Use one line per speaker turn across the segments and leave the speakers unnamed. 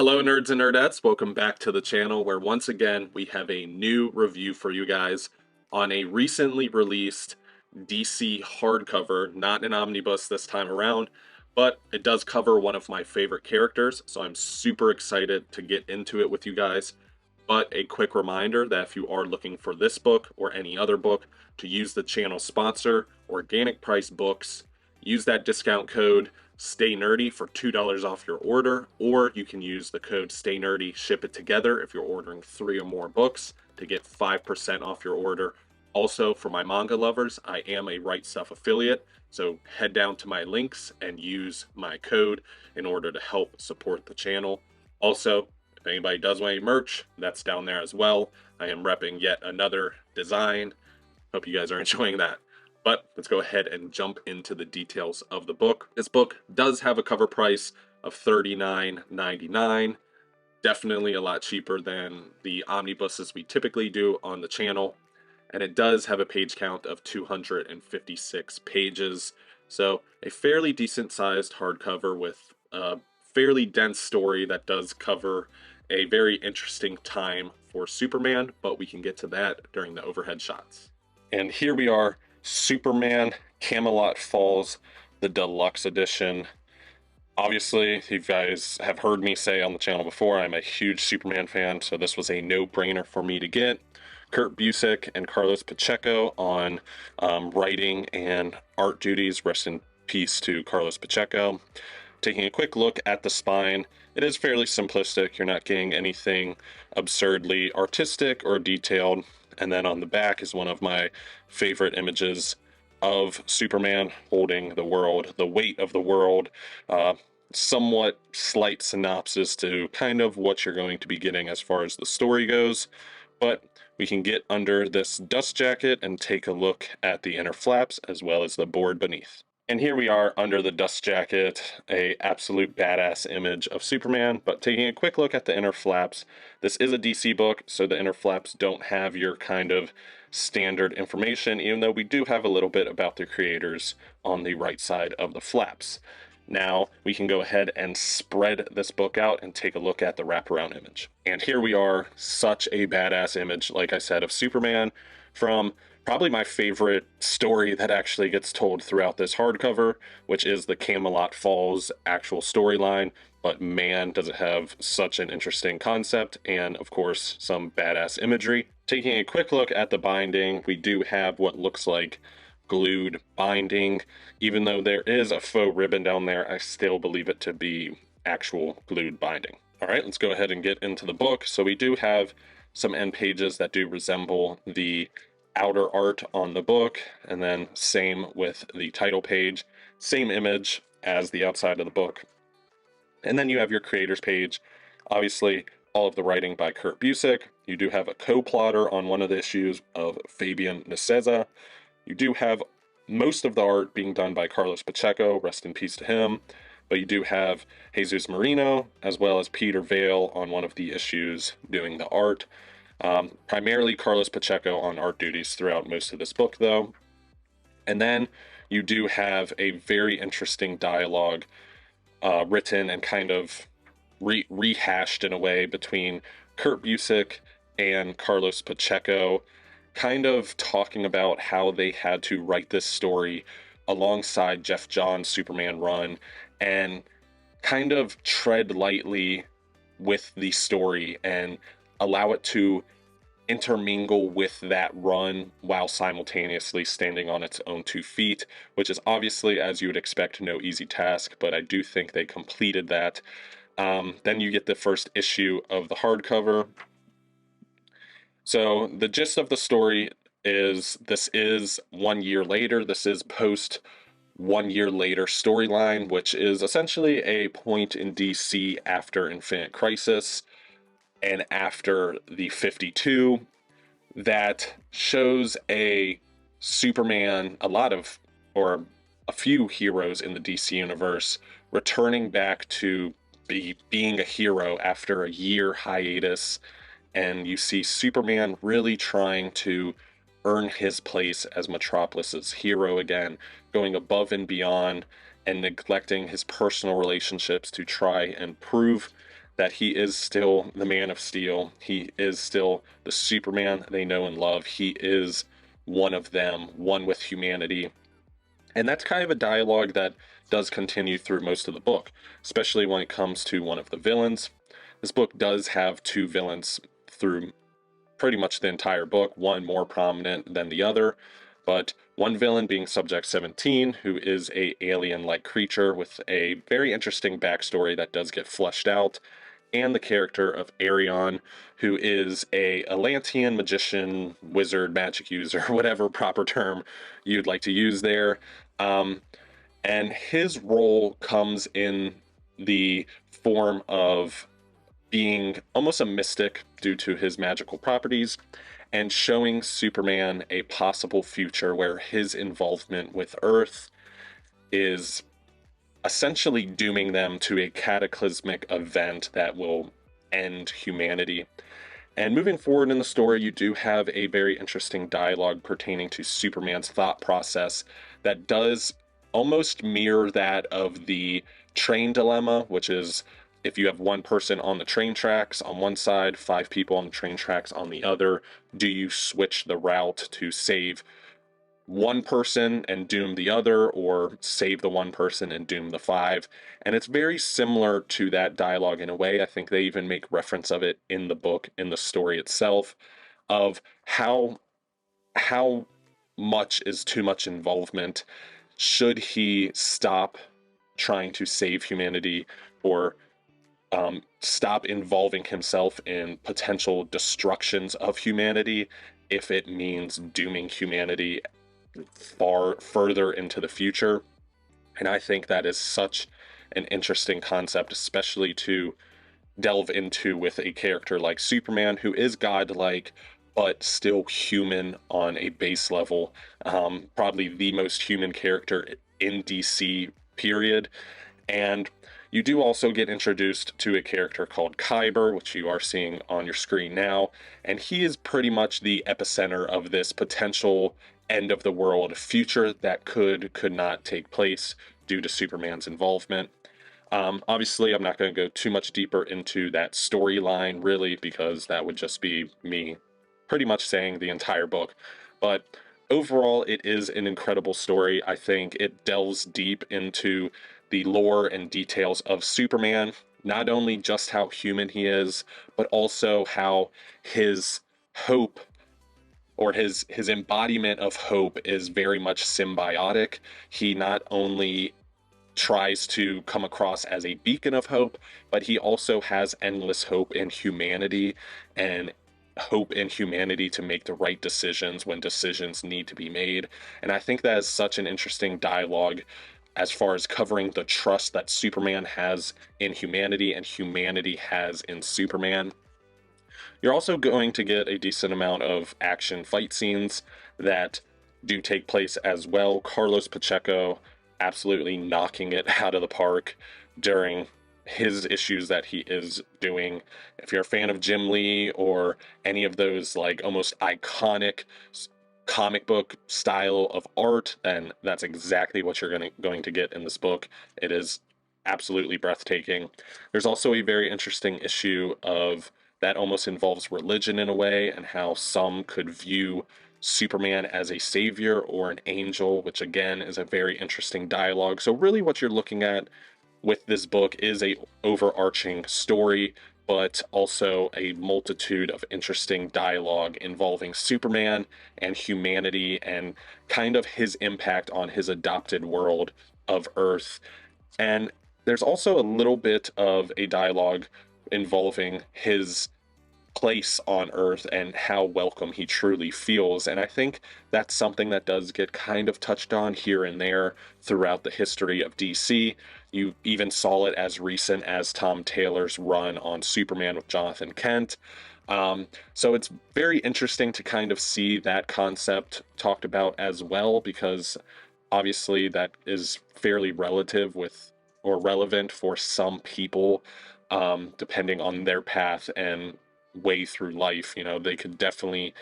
Hello, nerds and nerdettes. Welcome back to the channel where once again we have a new review for you guys on a recently released DC hardcover, not an omnibus this time around, but it does cover one of my favorite characters, so I'm super excited to get into it with you guys. But a quick reminder that if you are looking for this book or any other book, to use the channel sponsor, Organic Price Books. Use that discount code Stay Nerdy for $2 off your order, or you can use the code Stay Nerdy, ship it together if you're ordering 3 or more books to get 5% off your order. Also, for my manga lovers, I am a Right Stuff affiliate, so head down to my links and use my code in order to help support the channel. Also, if anybody does want any merch, that's down there as well. I am repping yet another design. Hope you guys are enjoying that. But let's go ahead and jump into the details of the book. This book does have a cover price of $39.99. Definitely a lot cheaper than the omnibuses we typically do on the channel. And it does have a page count of 256 pages. So a fairly decent sized hardcover with a fairly dense story that does cover a very interesting time for Superman, but we can get to that during the overhead shots. And here we are. Superman-Camelot Falls, the deluxe edition. Obviously, you guys have heard me say on the channel before, I'm a huge Superman fan, so this was a no-brainer for me to get. Kurt Busiek and Carlos Pacheco on writing and art duties. Rest in peace to Carlos Pacheco. Taking a quick look at the spine, it is fairly simplistic. You're not getting anything absurdly artistic or detailed. And then on the back is one of my favorite images of Superman holding the world, the weight of the world. Somewhat slight synopsis to kind of what you're going to be getting as far as the story goes. But we can get under this dust jacket and take a look at the inner flaps as well as the board beneath. And here we are under the dust jacket, a absolute badass image of Superman, but taking a quick look at the inner flaps, this is a DC book, so the inner flaps don't have your kind of standard information, even though we do have a little bit about the creators on the right side of the flaps. Now we can go ahead and spread this book out and take a look at the wraparound image. And here we are, such a badass image, like I said, of Superman from probably my favorite story that actually gets told throughout this hardcover, which is the Camelot Falls actual storyline. But man, does it have such an interesting concept and, of course, some badass imagery. Taking a quick look at the binding, we do have what looks like glued binding. Even though there is a faux ribbon down there, I still believe it to be actual glued binding. All right, let's go ahead and get into the book. So we do have some end pages that do resemble the outer art on the book, and then same with the title page, same image as the outside of the book. And then you have your creators page, obviously all of the writing by Kurt Busiek. You do have a co-plotter on one of the issues of Fabian Nicieza. You do have most of the art being done by Carlos Pacheco, rest in peace to him, but you do have Jesus Marino as well as Peter Vale on one of the issues doing the art. Primarily Carlos Pacheco on art duties throughout most of this book, though. And then you do have a very interesting dialogue written and kind of rehashed in a way between Kurt Busiek and Carlos Pacheco, kind of talking about how they had to write this story alongside Jeff Johns' Superman run and kind of tread lightly with the story and allow it to intermingle with that run while simultaneously standing on its own 2 feet, which is obviously, as you would expect, no easy task, but I do think they completed that. Then you get the first issue of the hardcover. So the gist of the story is this is 1 year later. This is post 1 year later storyline, which is essentially a point in DC after Infinite Crisis and after the 52 that shows a Superman, or a few heroes in the DC universe returning back to being a hero after a year hiatus. And you see Superman really trying to earn his place as Metropolis's hero again, going above and beyond and neglecting his personal relationships to try and prove that he is still the Man of Steel. He is still the Superman they know and love. He is one of them, one with humanity. And that's kind of a dialogue that does continue through most of the book, especially when it comes to one of the villains. This book does have two villains through pretty much the entire book, one more prominent than the other, but one villain being Subject 17, who is a alien-like creature with a very interesting backstory that does get fleshed out, and the character of Arion, who is a Atlantean magician, wizard, magic user, whatever proper term you'd like to use there. Um, and his role comes in the form of being almost a mystic due to his magical properties and showing Superman a possible future where his involvement with Earth is essentially dooming them to a cataclysmic event that will end humanity. And moving forward in the story, you do have a very interesting dialogue pertaining to Superman's thought process that does almost mirror that of the train dilemma, which is if you have one person on the train tracks on one side, five people on the train tracks on the other, do you switch the route to save one person and doom the other, or save the one person and doom the five? And it's very similar to that dialogue in a way. I think they even make reference of it in the book, in the story itself, of how much is too much involvement. Should he stop trying to save humanity, or stop involving himself in potential destructions of humanity if it means dooming humanity far further into the future? And I think that is such an interesting concept, especially to delve into with a character like Superman, who is godlike but still human on a base level. Probably the most human character in DC, period. And you do also get introduced to a character called Kyber, which you are seeing on your screen now, and he is pretty much the epicenter of this potential end of the world future that could not take place due to Superman's involvement. Obviously, I'm not going to go too much deeper into that storyline, really, because that would just be me pretty much saying the entire book. But overall, it is an incredible story. I think it delves deep into the lore and details of Superman, not only just how human he is, but also how his hope, or his embodiment of hope, is very much symbiotic. He not only tries to come across as a beacon of hope, but he also has endless hope in humanity, and hope in humanity to make the right decisions when decisions need to be made. And I think that is such an interesting dialogue as far as covering the trust that Superman has in humanity and humanity has in Superman. You're also going to get a decent amount of action fight scenes that do take place as well. Carlos Pacheco absolutely knocking it out of the park during his issues that he is doing. If you're a fan of Jim Lee or any of those like almost iconic comic book style of art, then that's exactly what you're going to get in this book. It is absolutely breathtaking. There's also a very interesting issue of that almost involves religion in a way, and how some could view Superman as a savior or an angel, which again is a very interesting dialogue. So really what you're looking at with this book is a overarching story, but also a multitude of interesting dialogue involving Superman and humanity, and kind of his impact on his adopted world of Earth. And there's also a little bit of a dialogue involving his place on Earth and how welcome he truly feels. And I think that's something that does get kind of touched on here and there throughout the history of DC. You even saw it as recent as Tom Taylor's run on Superman with Jonathan Kent. So it's very interesting to kind of see that concept talked about as well, because obviously that is fairly relative with, or relevant for some people, depending on their path and way through life. You know, they could definitely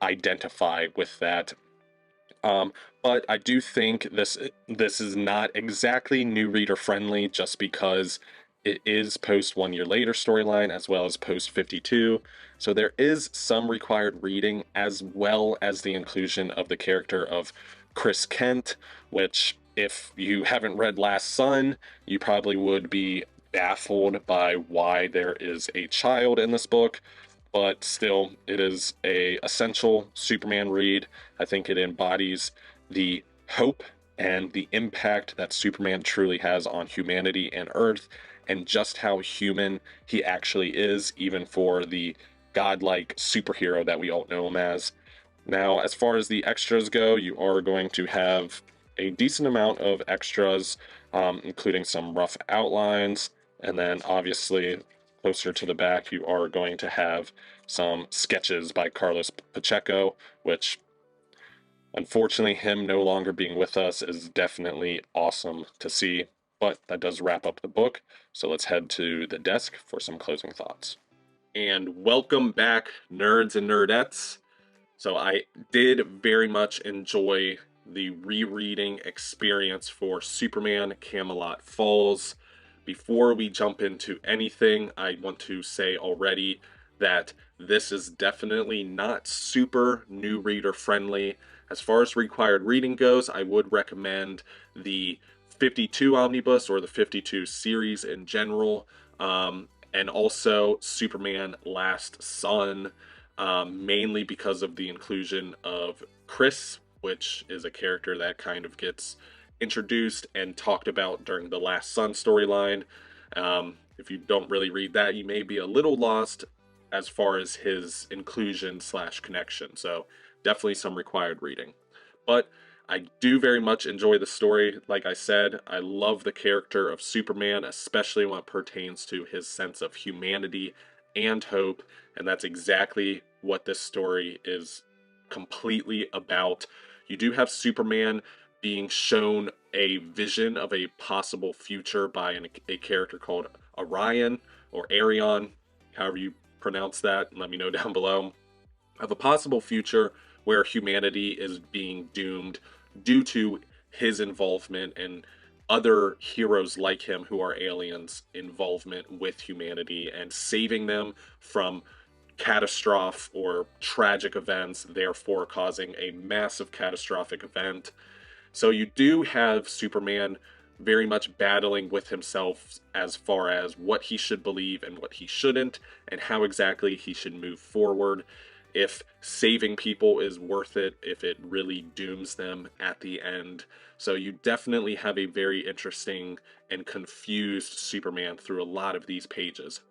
identify with that. But I do think this is not exactly new reader friendly, just because It is post 1 year later storyline as well as post 52. So there is some required reading as well as the inclusion of the character of Chris Kent, which if you haven't read Last Son, you probably would be baffled by why there is a child in this book, but still it is a essential Superman read. I think it embodies the hope and the impact that Superman truly has on humanity and Earth, and just how human he actually is, even for the godlike superhero that we all know him as. Now, as far as the extras go, you are going to have a decent amount of extras, including some rough outlines, and then obviously closer to the back, you are going to have some sketches by Carlos Pacheco, which unfortunately, him no longer being with us is definitely awesome to see, but that does wrap up the book. So let's head to the desk for some closing thoughts. And welcome back, nerds and nerdettes. So I did very much enjoy the rereading experience for Superman-Camelot Falls. Before we jump into anything, I want to say already that this is definitely not super new reader friendly. As far as required reading goes, I would recommend the 52 omnibus or the 52 series in general, and also Superman Last Son, mainly because of the inclusion of Chris, which is a character that kind of gets introduced and talked about during the Last Son storyline. If you don't really read that, you may be a little lost as far as his inclusion slash connection. So definitely some required reading. But I do very much enjoy the story. Like I said, I love the character of Superman, especially when it pertains to his sense of humanity and hope. And that's exactly what this story is completely about. You do have Superman being shown a vision of a possible future by a character called Orion or Arion, however you pronounce that. Let me know down below. Of a possible future where humanity is being doomed due to his involvement and other heroes like him who are aliens involvement with humanity and saving them from catastrophe or tragic events, therefore causing a massive catastrophic event. So you do have Superman very much battling with himself as far as what he should believe and what he shouldn't, and how exactly he should move forward, if saving people is worth it, if it really dooms them at the end. So you definitely have a very interesting and confused Superman through a lot of these pages.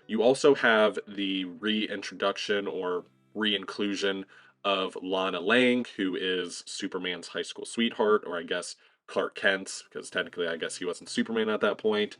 You also have the reintroduction or re-inclusion of Lana Lang, who is Superman's high school sweetheart, or I guess Clark Kent's, because technically I guess he wasn't Superman at that point.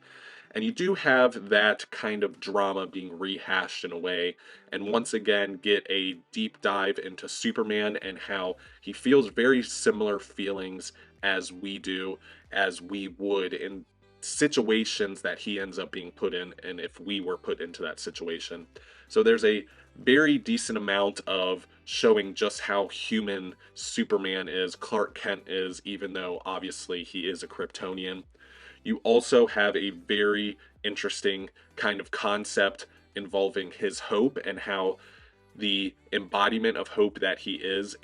And you do have that kind of drama being rehashed in a way, and once again get a deep dive into Superman and how he feels very similar feelings as we do, as we would in situations that he ends up being put in, and if we were put into that situation. So there's a very decent amount of showing just how human Superman is, Clark Kent is, even though obviously he is a Kryptonian. You also have a very interesting kind of concept involving his hope and how the embodiment of hope that he is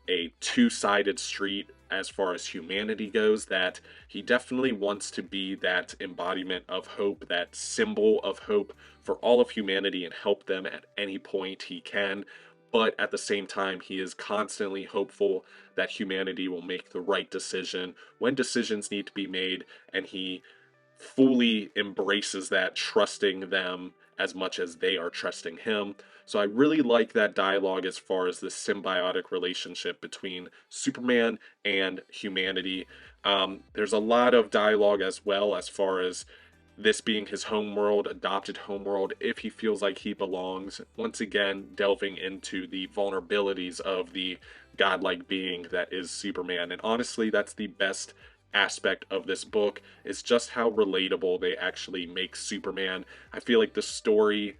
a two-sided street as far as humanity goes, that he definitely wants to be that embodiment of hope, that symbol of hope for all of humanity and help them at any point he can. But at the same time, he is constantly hopeful that humanity will make the right decision when decisions need to be made, and he fully embraces that, trusting them as much as they are trusting him. So I really like that dialogue as far as this symbiotic relationship between Superman and humanity. There's a lot of dialogue as well as far as this being his homeworld, adopted homeworld, if he feels like he belongs. Once again, delving into the vulnerabilities of the godlike being that is Superman. And honestly, that's the best aspect of this book, is just how relatable they actually make Superman. I feel like the story,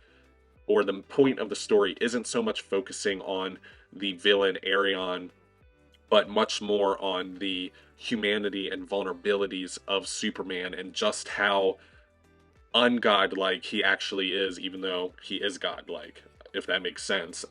or the point of the story, isn't so much focusing on the villain Arion, but much more on the humanity and vulnerabilities of Superman and just how ungodlike he actually is, even though he is godlike, if that makes sense.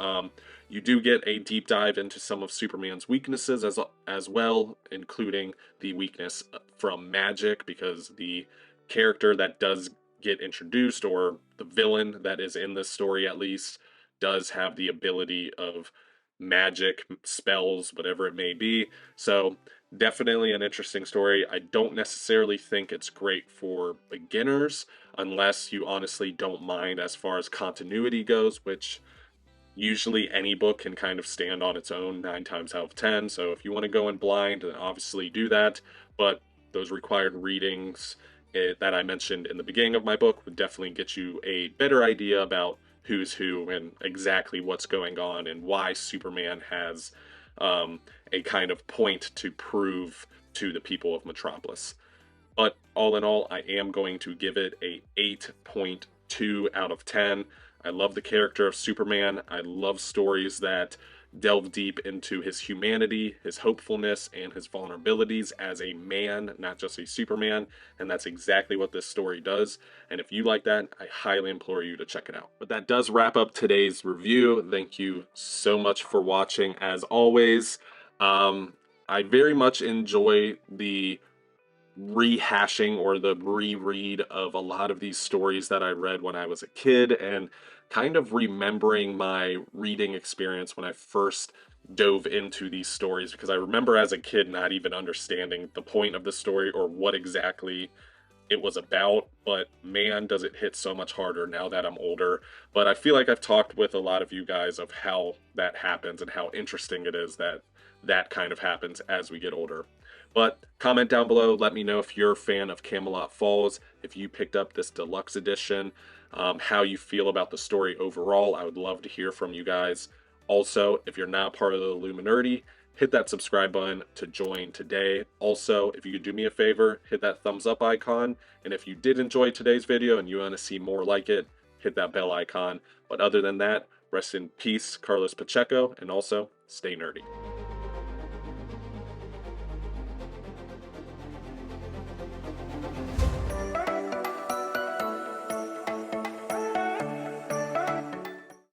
You do get a deep dive into some of Superman's weaknesses as well, including the weakness from magic, because the character that does get introduced, or the villain that is in this story at least, does have the ability of magic, spells, whatever it may be. So definitely an interesting story. I don't necessarily think it's great for beginners unless you honestly don't mind as far as continuity goes, which usually any book can kind of stand on its own 9 times out of 10. So if you want to go in blind, then obviously do that. But those required readings that I mentioned in the beginning of my book would definitely get you a better idea about who's who and exactly what's going on and why Superman has a kind of point to prove to the people of Metropolis. But all in all, I am going to give it a 8.2 out of 10. I love the character of Superman. I love stories that delve deep into his humanity, his hopefulness, and his vulnerabilities as a man, not just a Superman. And that's exactly what this story does. And if you like that, I highly implore you to check it out. But that does wrap up today's review. Thank you so much for watching, as always. I very much enjoy the rehashing or the reread of a lot of these stories that I read when I was a kid, and kind of remembering my reading experience when I first dove into these stories, because I remember as a kid not even understanding the point of the story or what exactly it was about, but man, does it hit so much harder now that I'm older. But I feel like I've talked with a lot of you guys of how that happens and how interesting it is that that kind of happens as we get older. But comment down below, let me know if you're a fan of Camelot Falls, if you picked up this deluxe edition, how you feel about the story overall. I would love to hear from you guys. Also, if you're not part of the Illuminati, hit that subscribe button to join today. Also, if you could do me a favor, hit that thumbs up icon. And if you did enjoy today's video and you want to see more like it, hit that bell icon. But other than that, rest in peace, Carlos Pacheco, and also stay nerdy.